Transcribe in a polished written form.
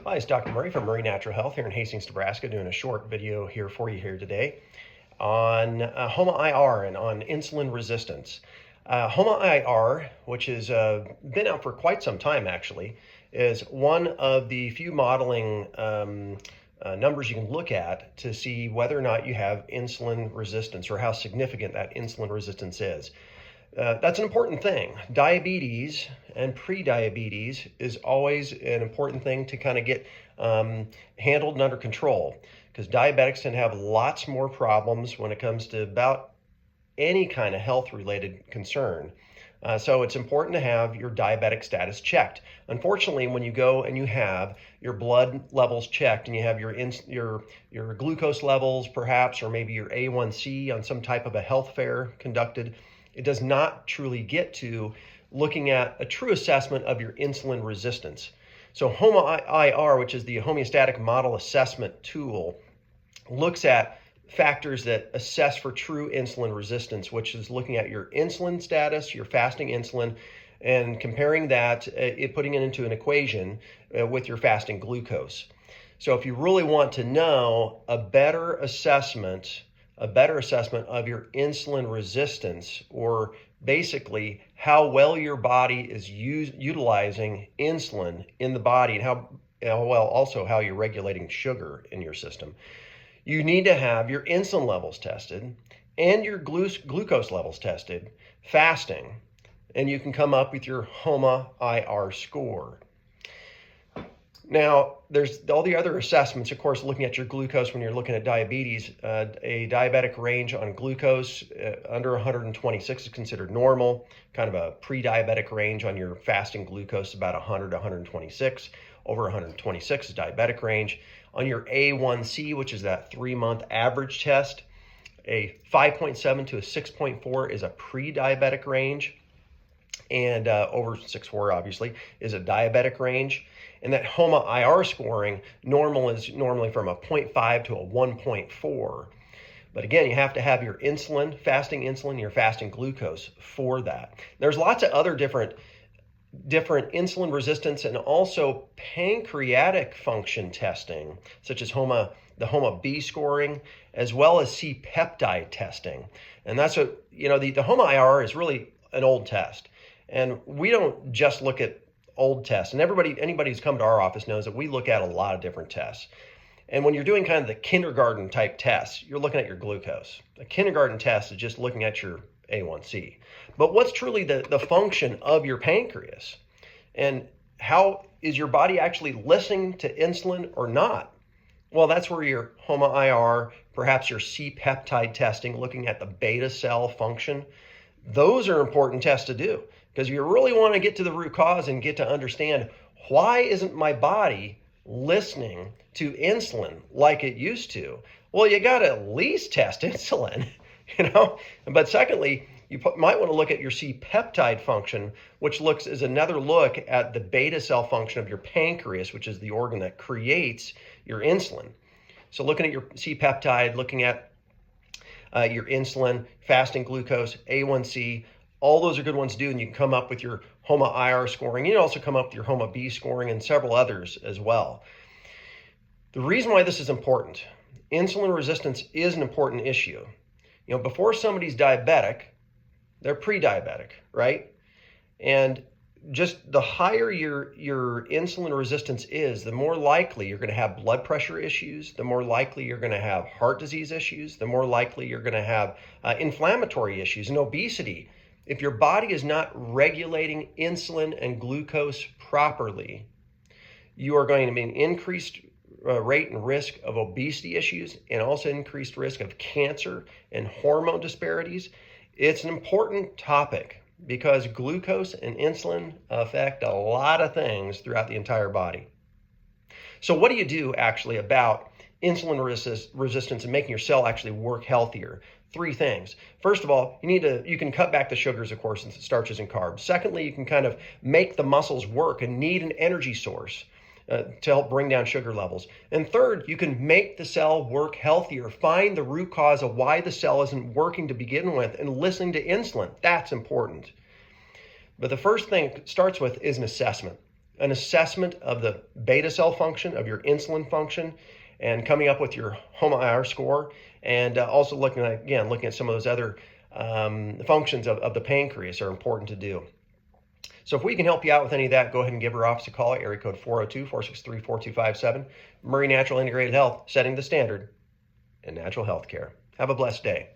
Hi, it's Dr. Murray from Murray Natural Health here in Hastings, Nebraska, doing a short video here for you here today on HOMA-IR and on insulin resistance. HOMA-IR, which has been out for quite some time actually, is one of the few modeling numbers you can look at to see whether or not you have insulin resistance or how significant that insulin resistance is. That's an important thing. Diabetes and pre-diabetes is always an important thing to kind of get handled and under control, because diabetics can have lots more problems when it comes to about any kind of health-related concern. So it's important to have your diabetic status checked. Unfortunately, when you go and you have your blood levels checked and you have your glucose levels perhaps, or maybe your A1C on some type of a health fair conducted, it does not truly get to looking at a true assessment of your insulin resistance. So HOMA-IR, which is the homeostatic model assessment tool, looks at factors that assess for true insulin resistance, which is looking at your insulin status, your fasting insulin, and comparing that, putting it into an equation with your fasting glucose. So if you really want to know a better assessment of your insulin resistance, or basically how well your body is utilizing insulin in the body, and how well also how you're regulating sugar in your system, you need to have your insulin levels tested and your glucose levels tested fasting, and you can come up with your HOMA-IR score. Now, there's all the other assessments, of course, looking at your glucose when you're looking at diabetes. A diabetic range on glucose under 126 is considered normal. Kind of a pre-diabetic range on your fasting glucose, about 100 to 126. Over 126 is diabetic range. On your A1C, which is that 3-month average test, a 5.7 to a 6.4 is a pre-diabetic range. And over 6.4 obviously is a diabetic range. And that HOMA-IR scoring normal is normally from a 0.5 to a 1.4. But again, you have to have your insulin, fasting insulin, your fasting glucose for that. There's lots of other different insulin resistance and also pancreatic function testing, such as the HOMA-B scoring, as well as C-peptide testing. And that's what, the HOMA-IR is really an old test. And we don't just look at old tests. And anybody who's come to our office knows that we look at a lot of different tests. And when you're doing kind of the kindergarten type tests, you're looking at your glucose. A kindergarten test is just looking at your A1C. But what's truly the function of your pancreas? And how is your body actually listening to insulin or not? Well, that's where your HOMA-IR, perhaps your C-peptide testing, looking at the beta cell function. Those are important tests to do, because you really want to get to the root cause and get to understand, why isn't my body listening to insulin like it used to? Well, you got to at least test insulin, But secondly, you might want to look at your C-peptide function, which is another look at the beta cell function of your pancreas, which is the organ that creates your insulin. So looking at your C-peptide, looking at your insulin, fasting glucose, A1C, all those are good ones to do, and you can come up with your HOMA-IR scoring. You can also come up with your HOMA-B scoring and several others as well. The reason why this is important, insulin resistance is an important issue. Before somebody's diabetic, they're pre-diabetic, right? And just the higher your insulin resistance is, the more likely you're going to have blood pressure issues, the more likely you're going to have heart disease issues, the more likely you're going to have inflammatory issues and obesity. If your body is not regulating insulin and glucose properly, you are going to be an increased rate and risk of obesity issues, and also increased risk of cancer and hormone disparities. It's an important topic because glucose and insulin affect a lot of things throughout the entire body. So what do you do actually about insulin resistance and making your cell actually work healthier? 3 things. First of all, you can cut back the sugars, of course, and starches and carbs. Secondly, you can kind of make the muscles work and need an energy source to help bring down sugar levels. And third, you can make the cell work healthier. Find the root cause of why the cell isn't working to begin with and listening to insulin. That's important. But the first thing it starts with is an assessment. an assessment of the beta cell function, of your insulin function, and coming up with your HOMA-IR score, and also looking at some of those other functions of the pancreas are important to do. So if we can help you out with any of that, go ahead and give our office a call at area code 402-463-4257. Murray Natural Integrated Health, setting the standard in natural health care. Have a blessed day.